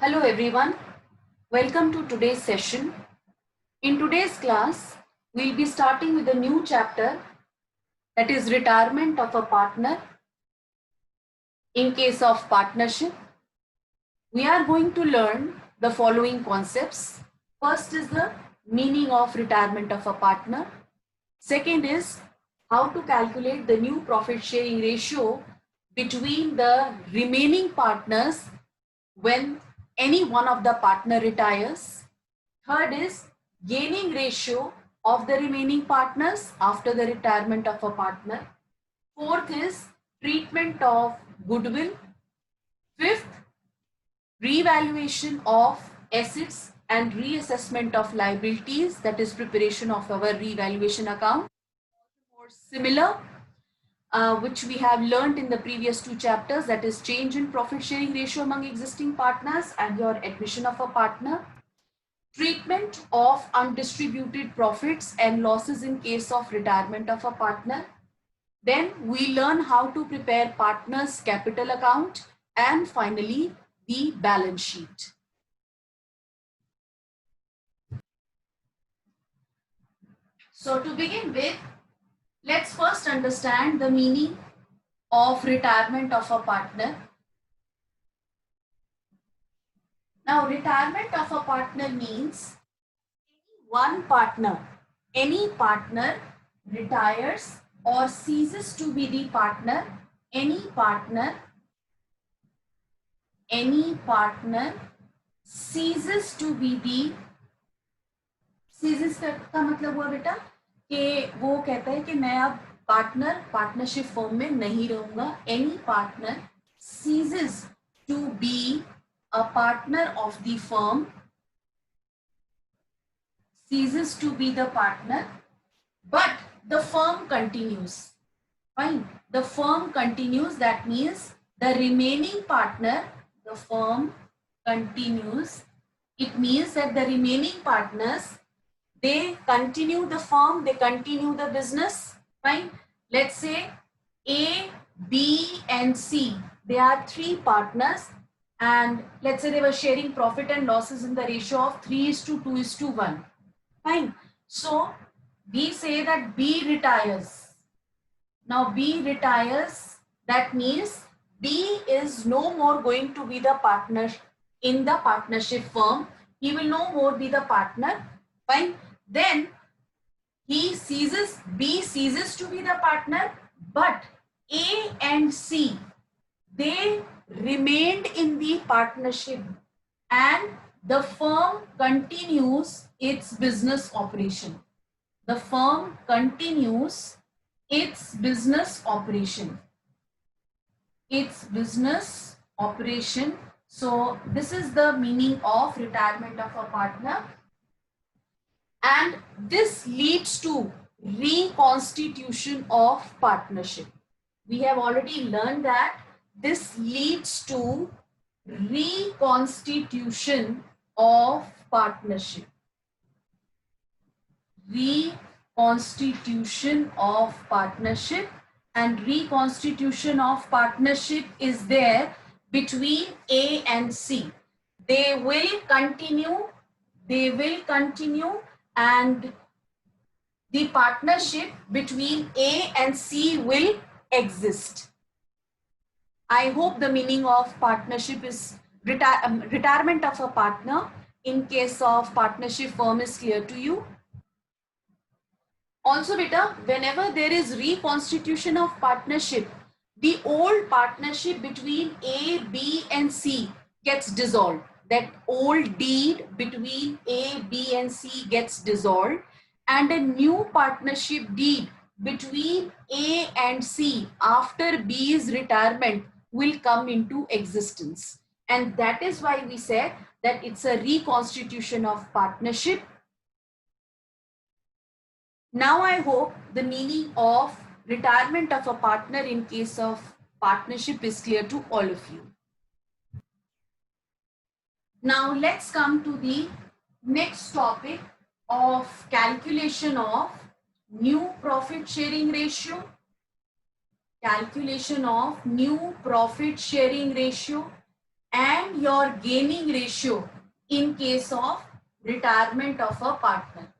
Hello everyone, welcome to today's session. In today's class, we'll be starting with a new chapter, that is retirement of a partner in case of partnership. We are going to learn the following concepts. First is the meaning of retirement of a partner. Second is how to calculate the new profit sharing ratio between the remaining partners when any one of the partner retires. Third is gaining ratio of the remaining partners after the retirement of a partner. Fourth is treatment of goodwill. Fifth, revaluation of assets and reassessment of liabilities, that is preparation of our revaluation account. Or similar, which we have learned in the previous two chapters, that is change in profit sharing ratio among existing partners and your admission of a partner. Treatment of undistributed profits and losses in case of retirement of a partner. Then we learn how to prepare partners' capital account, and finally the balance sheet. So to begin with, let's first understand the meaning of retirement of a partner. Now, retirement of a partner means any partner retires or ceases to be the partner. Any partner ceases to be the, ceases का मतलब हुआ बेटा कि वो कहता है कि मैं अब पार्टनरशिप फर्म में नहीं रहूंगा. Any partner ceases to be a partner of the firm, ceases to be the partner, but the firm continues. Fine. The firm continues. That means the remaining partner, the firm continues. It means that the remaining partners, they continue the firm, they continue the business. Fine. Let's say A, B, and C. They are three partners, and let's say they were sharing profit and losses in the ratio of 3:2:1. Fine. So we say that B retires. Now B retires, that means B is no more going to be the partner in the partnership firm. He will no more be the partner. Fine. Then B ceases to be the partner, but A and C, they remained in the partnership and the firm continues its business operation. The firm continues its business operation. So this is the meaning of retirement of a partner, and this leads to reconstitution of partnership. We have already learned that this leads to reconstitution of partnership. Reconstitution of partnership, and reconstitution of partnership is there between A and C. They will continue, and the partnership between A and C will exist. I hope the meaning of partnership is retirement of a partner in case of partnership firm is clear to you. Also, beta, whenever there is reconstitution of partnership, the old partnership between A, B, and C gets dissolved. That old deed between A, B, and C gets dissolved, and a new partnership deed between A and C after B's retirement will come into existence. And that is why we said that it's a reconstitution of partnership. Now I hope the meaning of retirement of a partner in case of partnership is clear to all of you. Now let's come to the next topic of calculation of new profit sharing ratio. Calculation of new profit sharing ratio and your gaining ratio in case of retirement of a partner.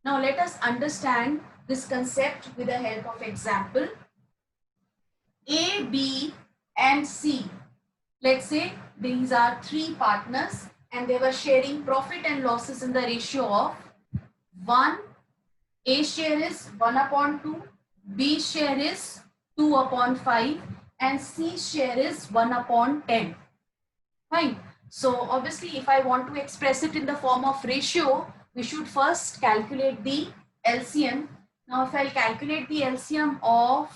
Now let us understand this concept with the help of example. A, B and C. Let's say these are three partners and they were sharing profit and losses in the ratio of 1. A share is 1 upon 2, B share is 2 upon 5 and C share is 1 upon 10. Fine. So obviously if I want to express it in the form of ratio, we should first calculate the LCM. Now if I calculate the LCM of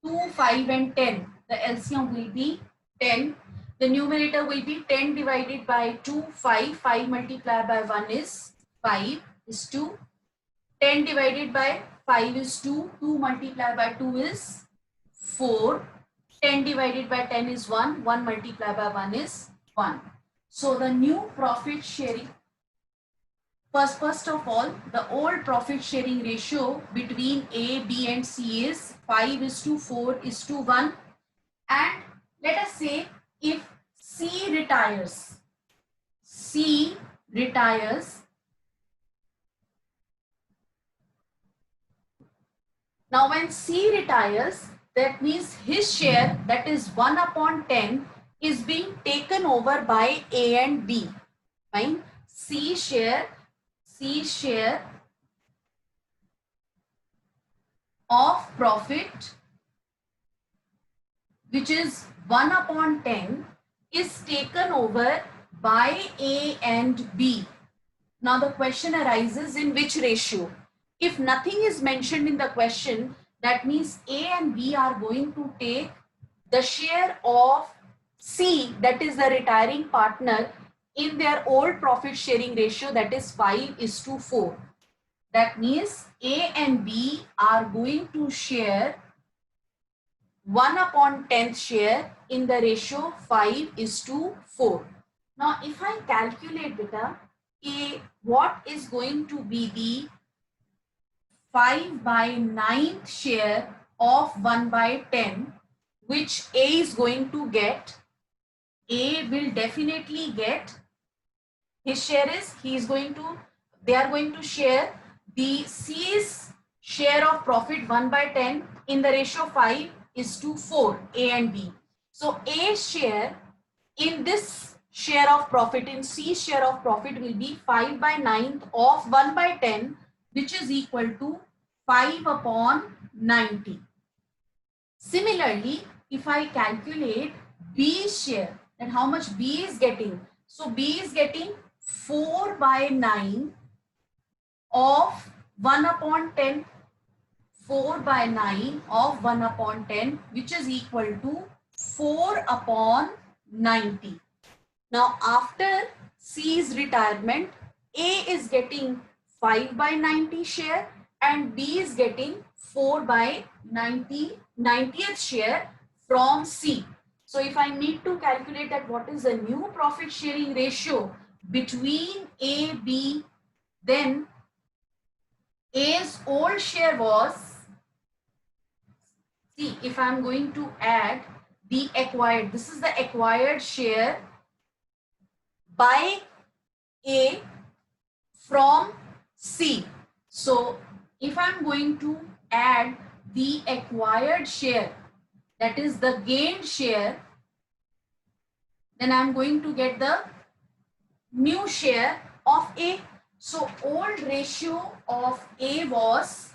2, 5 and 10, the LCM will be 10. The numerator will be 10 divided by 2, 5. 5 multiplied by 1 is 5 is 2. 10 divided by 5 is 2. 2 multiplied by 2 is 4. 10 divided by 10 is 1. 1 multiplied by 1 is 1. So the new profit sharing, first of all, the old profit sharing ratio between A, B and C is 5 is to 4 is to 1. And let us say if C retires, now when C retires, that means his share, that is 1 upon 10, is being taken over by A and B. Fine. C share of profit, which is 1 upon 10, is taken over by A and B. Now the question arises, in which ratio? If nothing is mentioned in the question, that means A and B are going to take the share of C, that is the retiring partner, in their old profit sharing ratio, that is 5 is to 4. That means A and B are going to share 1 upon 10th share in the ratio 5 is to 4. Now if I calculate beta, what is going to be the 5 by 9th share of 1 by 10, which A is going to get? A will definitely get, his share is, they are going to share the C's share of profit 1 by 10 in the ratio 5 is to 4, A and B. So A's share in this share of profit, in C's share of profit, will be 5 by 9th of 1 by 10, which is equal to 5 upon 90. Similarly, if I calculate B's share, then how much B is getting? So B is getting 4 by 9 of 1 upon 10. 4 by 9 of 1 upon 10, which is equal to 4 upon 90. Now after C's retirement, A is getting 5 by 90 share and B is getting 4 by 90th share from C. So if I need to calculate that what is the new profit sharing ratio between A, B, then A's old share was, see, if I'm going to add the acquired, this is the acquired share by A from C. So if I'm going to add the acquired share, that is the gained share, then I'm going to get the new share of A. So old ratio of A was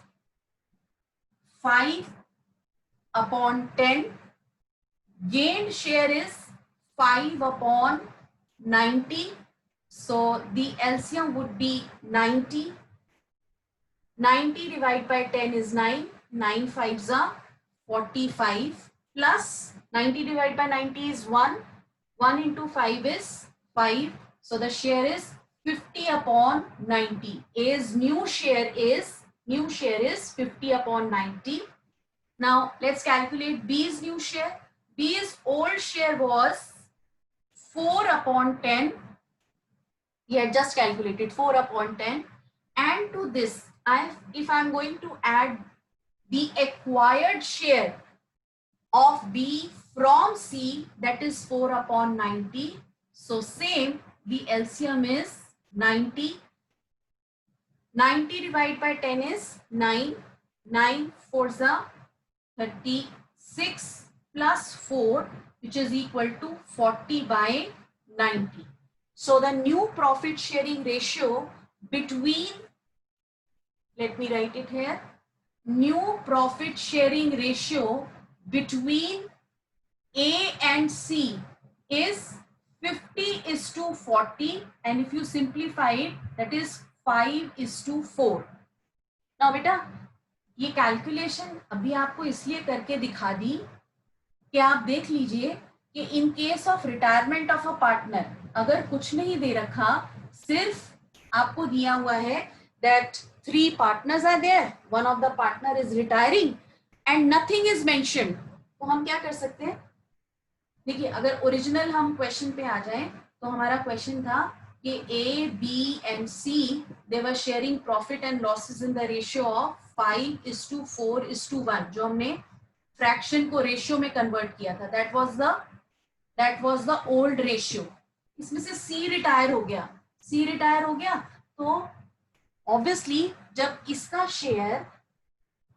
5 upon 10. Gained share is 5 upon 90. So the LCM would be 90. 90 divided by 10 is 9. 9 5s are 45 plus 90 divided by 90 is 1. 1 into 5 is 5. So the share is 50 upon 90. A's new share is 50 upon 90. Now let's calculate B's new share. B's old share was 4 upon 10. We had just calculated 4 upon 10. And to this, if I'm going to add the acquired share of B from C, that is 4 upon 90. So same, the LCM is 90. 90 divided by 10 is 9. 9 fours are 36 plus 4, which is equal to 40 by 90. So the new profit sharing ratio between, let me write it here, new profit sharing ratio between A and C is 50:40, and if you simplify it, that is 5:4. Now बेटा, ये calculation अभी आपको इसलिए करके दिखा दी कि आप देख लीजिए कि in case of retirement of a partner, अगर कुछ नहीं दे रखा, सिर्फ आपको दिया हुआ है that 3 partners are there, one of the partner is retiring and nothing is mentioned, तो हम क्या कर सकते हैं? देखिए, अगर ओरिजिनल हम क्वेश्चन पे आ जाएं तो हमारा क्वेश्चन था कि A, B and C they were sharing profit and losses in the ratio of 5:4:1, जो हमने फ्रैक्शन को रेशियो में कन्वर्ट किया था, that was the old ratio. इसमें से C रिटायर हो गया, तो ऑब्वियसली जब इसका शेयर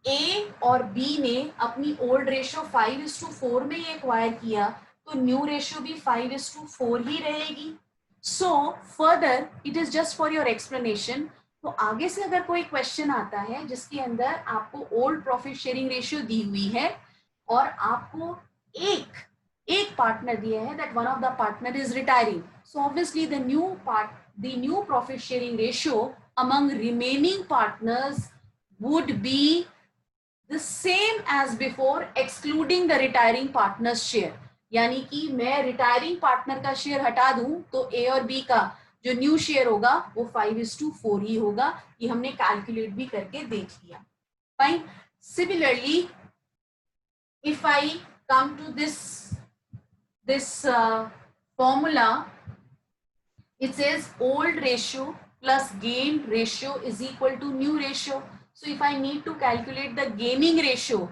A और B ने अपनी ओल्ड रेशियो 5:4 में ही एक्वायर किया, तो न्यू रेशियो भी 5:4 ही रहेगी. So further it is just for your explanation. तो आगे से अगर कोई क्वेश्चन आता है जिसके अंदर आपको ओल्ड प्रॉफिट शेयरिंग रेशियो दी हुई है और आपको एक पार्टनर दिया है that one of the partner is retiring, so obviously the new profit sharing ratio among remaining partners would be the same as before excluding the retiring partner's share. यानी कि मैं रिटायरिंग पार्टनर का share हटा दूं तो ए और B का जो न्यू शेयर होगा वो 5:4 ही होगा. ये हमने कैलकुलेट भी करके देख लिया. Fine. Similarly if I come to this formula, it says old ratio plus gain ratio is equal to new ratio. So if I need to calculate the gaining ratio,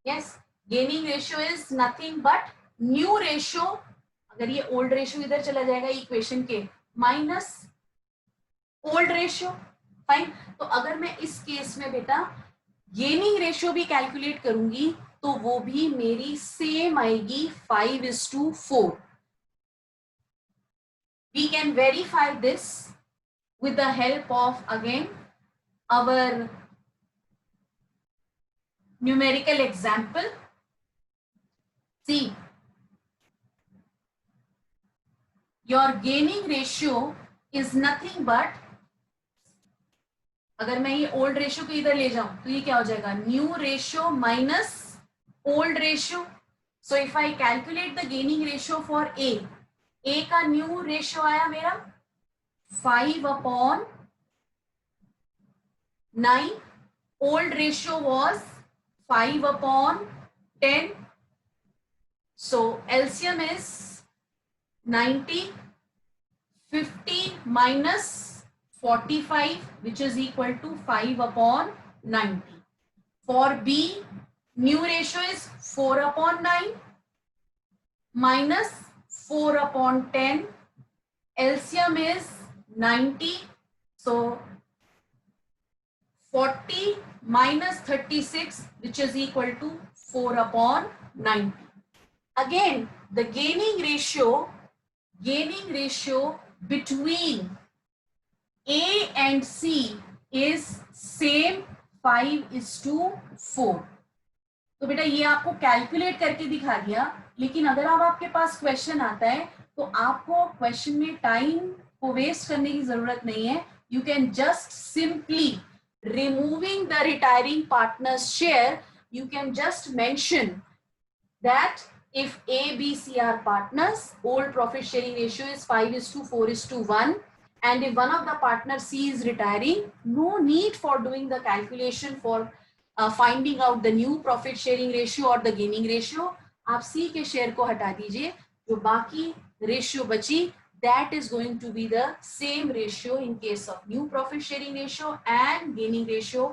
yes, gaining ratio is nothing but new ratio, अगर ये old ratio इधर चला जाएगा equation के, minus old ratio. Fine. तो अगर मैं इस केस में बेटा गेनिंग रेशियो भी कैलकुलेट करूंगी तो वो भी मेरी सेम आएगी 5:4. We can verify this with the help of again our numerical example. See, your gaining ratio is nothing but, अगर मैं ये ओल्ड रेशियो को इधर ले जाऊं तो ये क्या हो जाएगा? New ratio minus old ratio. So if I calculate the gaining ratio for a का न्यू रेशियो आया मेरा 5/9. Old ratio was 5/10. So LCM is 90. 50 minus 45, which is equal to 5/90. For B, new ratio is 4/9 minus 4/10. LCM is 90. So 40 minus 36, which is equal to 4/90. Again, the gaining ratio between A and C is same 5:4. तो बेटा ये आपको calculate करके दिखा दिया, लेकिन अगर अब आपके पास क्वेश्चन आता है तो आपको क्वेश्चन में टाइम को वेस्ट करने की जरूरत नहीं है. You can just simply removing the retiring partners share, you can just mention that if A, B, C are partners, old profit sharing ratio is 5:4:1, and if one of the partner C is retiring, no need for doing the calculation for finding out the new profit sharing ratio or the gaining ratio. आप C के share को हटा दीजिए, जो बाकी ratio बची that is going to be the same ratio in case of new profit sharing ratio and gaining ratio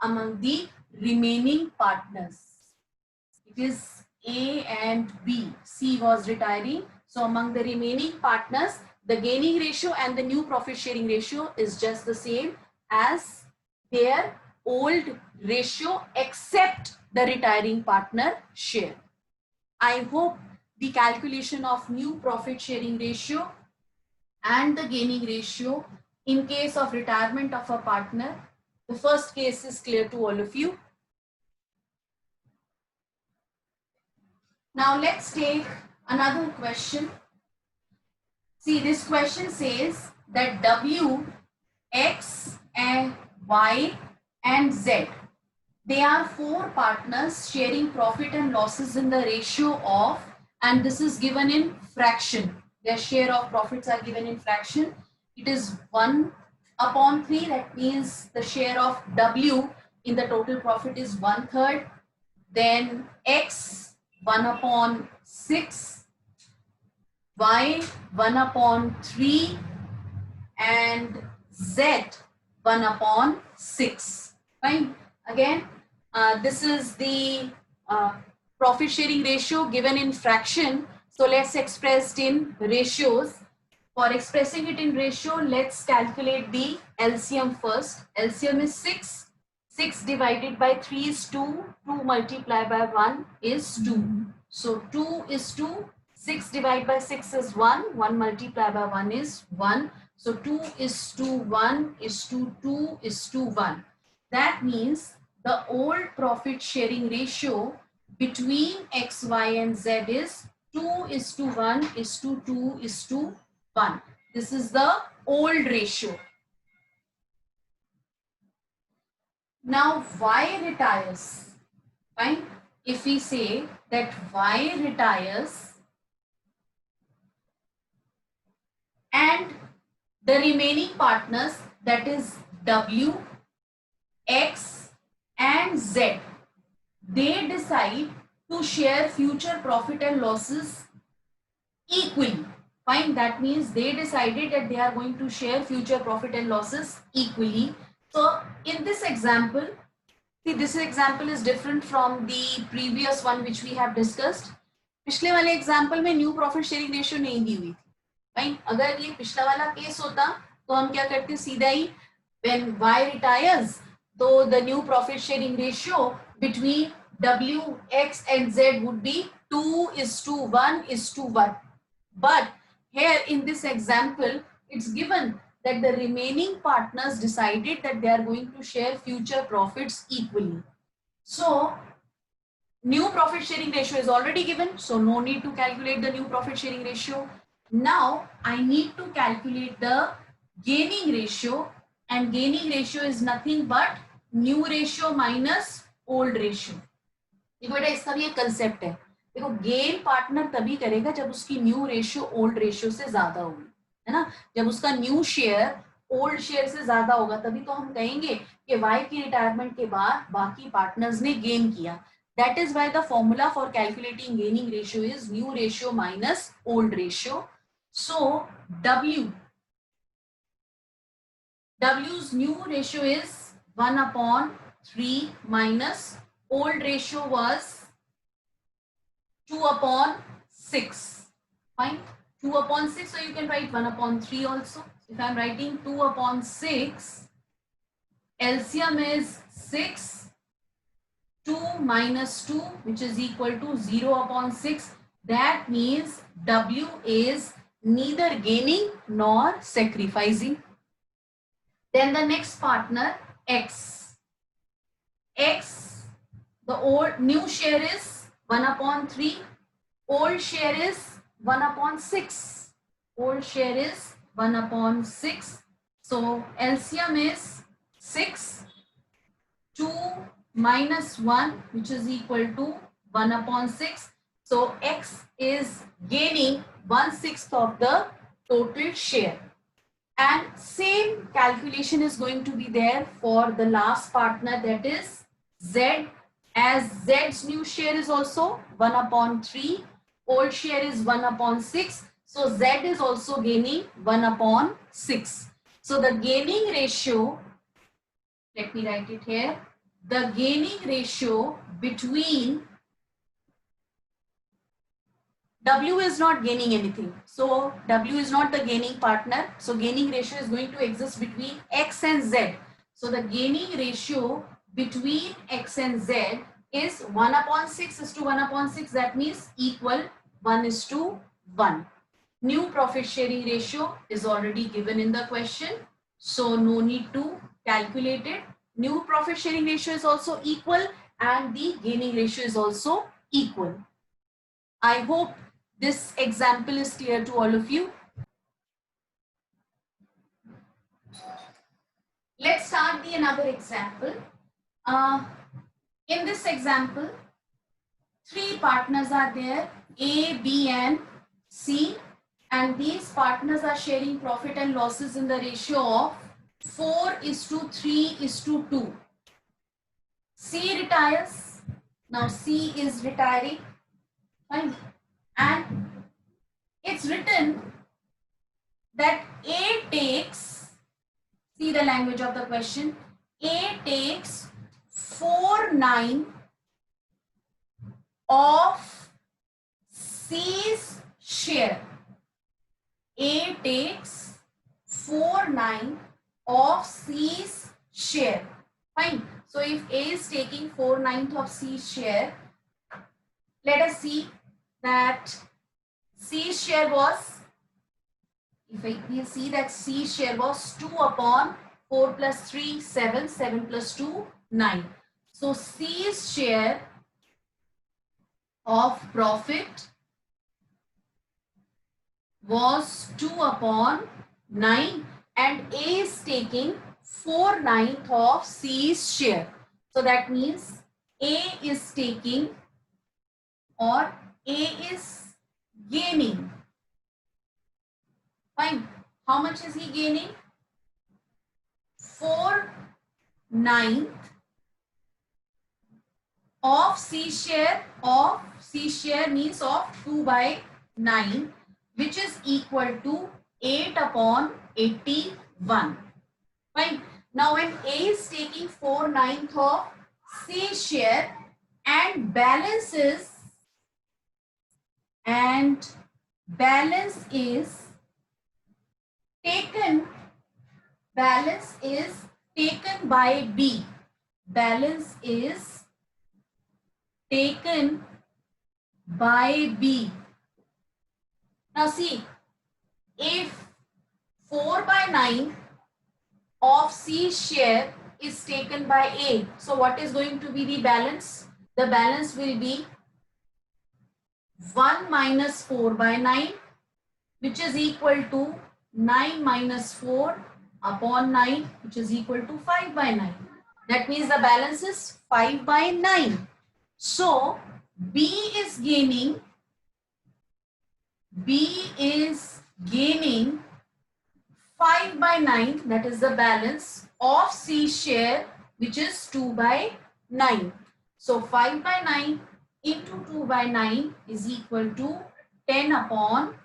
among the remaining partners. It is A and B. C was retiring, So among the remaining partners, the gaining ratio and the new profit sharing ratio is just the same as their old ratio except the retiring partner share. I hope the calculation of new profit sharing ratio and the gaining ratio in case of retirement of a partner, the first case is clear to all of you. Now let's take another question. See, this question says that W, X, and Y, and Z, they are four partners sharing profit and losses in the ratio of, and this is given in fraction. Their share of profits are given in fraction. It is 1/3. That means the share of W in the total profit is 1/3. Then X 1/6, Y 1/3, and Z 1/6. Fine. Again, this is the profit sharing ratio given in fraction. So let's express it in ratios. For expressing it in ratio, let's calculate the LCM first. LCM is 6. 6 divided by 3 is 2. 2 multiplied by 1 is 2. So 2 is 2. 6 divided by 6 is 1. 1 multiplied by 1 is 1. So 2 is to 1 is to 2 is to 1. That means the old profit sharing ratio between X, Y, and Z is 2 is to 1 is to 2 is to 1. This is the old ratio. Now Y retires. Fine. If we say that Y retires and the remaining partners, that is W, X, and Z, they decide to share future profit and losses equally. Fine. That means they decided that they are going to share future profit and losses equally. So in this example, see, this example is different from the previous one which we have discussed. पिछले वाले example में new profit sharing ratio नहीं दी हुई थी. Fine. अगर ये पिछला वाला केस होता तो हम क्या करते सीधा ही when Y retires, so the new profit sharing ratio between W, X, and Z would be 2 is to 1 is to 1. But here in this example, it's given that the remaining partners decided that they are going to share future profits equally. So new profit sharing ratio is already given, so no need to calculate the new profit sharing ratio. Now I need to calculate the gaining ratio, and gaining ratio is nothing but new ratio minus old ratio. देखो बेटा इसका भी एक concept है. देखो gain partner तभी करेगा जब उसकी न्यू रेशियो ओल्ड रेशियो से ज्यादा होगी, है ना. जब उसका न्यू शेयर ओल्ड शेयर से ज्यादा होगा तभी तो हम कहेंगे कि वाई की रिटायरमेंट के बाद बाकी पार्टनर्स ने गेन किया. That is why the formula for calculating gaining ratio is new ratio minus old ratio. So W's new ratio is 1/3 minus old ratio was 2/6. Fine. 2/6. So you can write 1/3 also. If I'm writing 2/6, LCM is 6. 2 minus 2, which is equal to 0/6. That means W is neither gaining nor sacrificing. Then the next partner, X. X, the new share is 1/3. Old share is 1/6. Old share is 1/6. So LCM is 6. 2 minus 1, which is equal to 1/6. So X is gaining 1/6 of the total share. And same calculation is going to be there for the last partner, that is Z, as Z's new share is also 1/3. Old share is 1/6. So Z is also gaining 1/6. So the gaining ratio, let me write it here. The gaining ratio between W is not gaining anything. So W is not the gaining partner. So gaining ratio is going to exist between X and Z. So the gaining ratio between X and Z is 1 upon 6 is to 1 upon 6. That means equal 1 is to 1. New profit sharing ratio is already given in the question. So no need to calculate it. New profit sharing ratio is also equal and the gaining ratio is also equal. I hope this example is clear to all of you. Let's start the another example. In this example, three partners are there, A, B and C, and these partners are sharing profit and losses in the ratio of 4:3:2. C retires. Now C is retiring. Fine. And it's written that A takes, see the language of the question, A takes 4/9 of C's share. A takes 4/9 of C's share. Fine. So if A is taking 4/9 of C's share, let us see that C's share was, if we see that C's share was 2 upon 4 plus 3, 7, 7 plus 2, 9. So C's share of profit was 2 upon 9 and A is taking 4/9 of C's share. So that means A is taking, or A is gaining. Fine. How much is he gaining? 4/9 of C share. Of C share means of 2/9, which is equal to 8 upon 81. Fine. Now when A is taking 4/9 of C share and balance is taken by B. Balance is taken by B. Now see, if 4/9 of C's share is taken by A, so what is going to be the balance? The balance will be 1 minus 4/9, which is equal to 9 minus 4 upon 9, which is equal to 5/9. That means the balance is 5/9. So B is gaining 5/9, that is the balance of C share, which is 2/9. So 5/9 into 2/9 is equal to 10 upon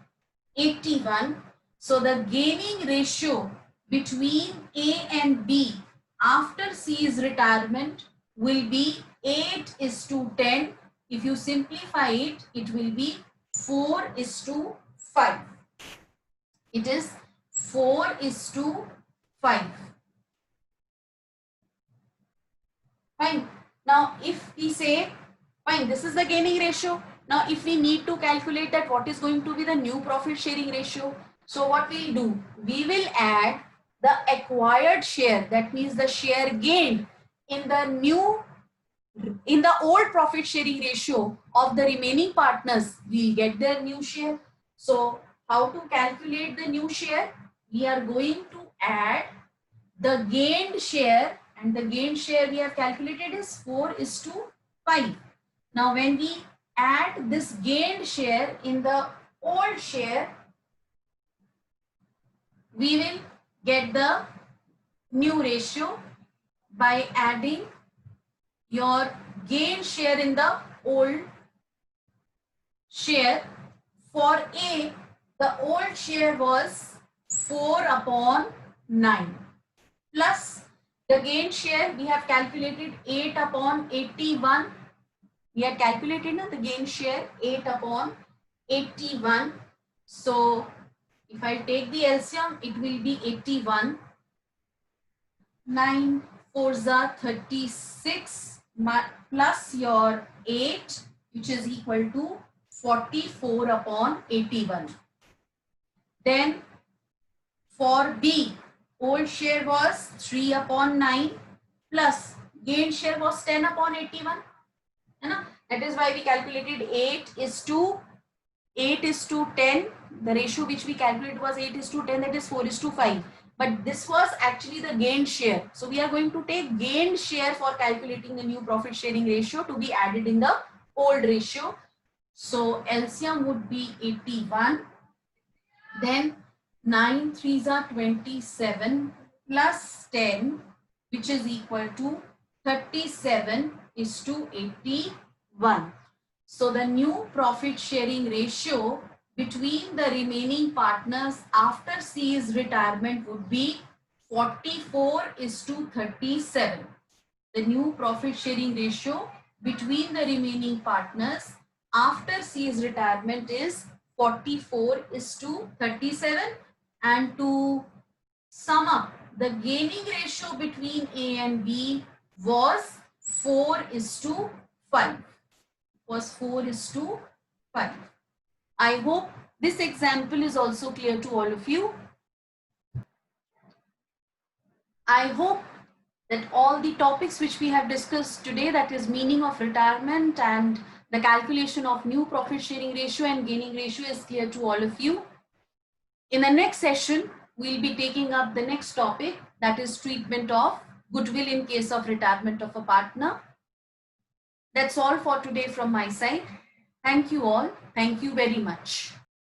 81. So the gaining ratio between A and B after C's retirement will be 8:10. If you simplify it, it will be 4:5. It is 4:5. Fine. Now if we say, fine, this is the gaining ratio. Now if we need to calculate that what is going to be the new profit sharing ratio, so what we'll do, we will add the acquired share, that means the share gained in the old profit sharing ratio of the remaining partners, we'll get their new share. So how to calculate the new share? We are going to add the gained share, and the gained share we have calculated is 4:5. Now when we add this gained share in the old share, we will get the new ratio by adding your gain share in the old share. For A, the old share was 4/9 plus the gain share we have calculated 8 upon 81. We have calculated the gain share 8 upon 81. So if I take the LCM, it will be 81. 9 4s are 36 plus your 8, which is equal to 44 upon 81. Then for B, old share was 3 upon 9 plus gain share was 10 upon 81. That is why we calculated 8 is to 10. The ratio which we calculated was 8 is to 10, that is 4 is to 5. But this was actually the gain share. So we are going to take gain share for calculating the new profit sharing ratio to be added in the old ratio. So LCM would be 81. Then 9 3s are 27 plus 10, which is equal to 37 is to 81. So the new profit sharing ratio between the remaining partners after C's retirement would be 44 is to 37. The new profit sharing ratio between the remaining partners after C's retirement is 44 is to 37. And to sum up, the gaining ratio between A and B was 4 is to 5. Was 4 is to 5. I hope this example is also clear to all of you. I hope that all the topics which we have discussed today, that is meaning of retirement and the calculation of new profit sharing ratio and gaining ratio, is clear to all of you. In the next session, we'll be taking up the next topic, that is treatment of goodwill in case of retirement of a partner. That's all for today from my side. Thank you all. Thank you very much.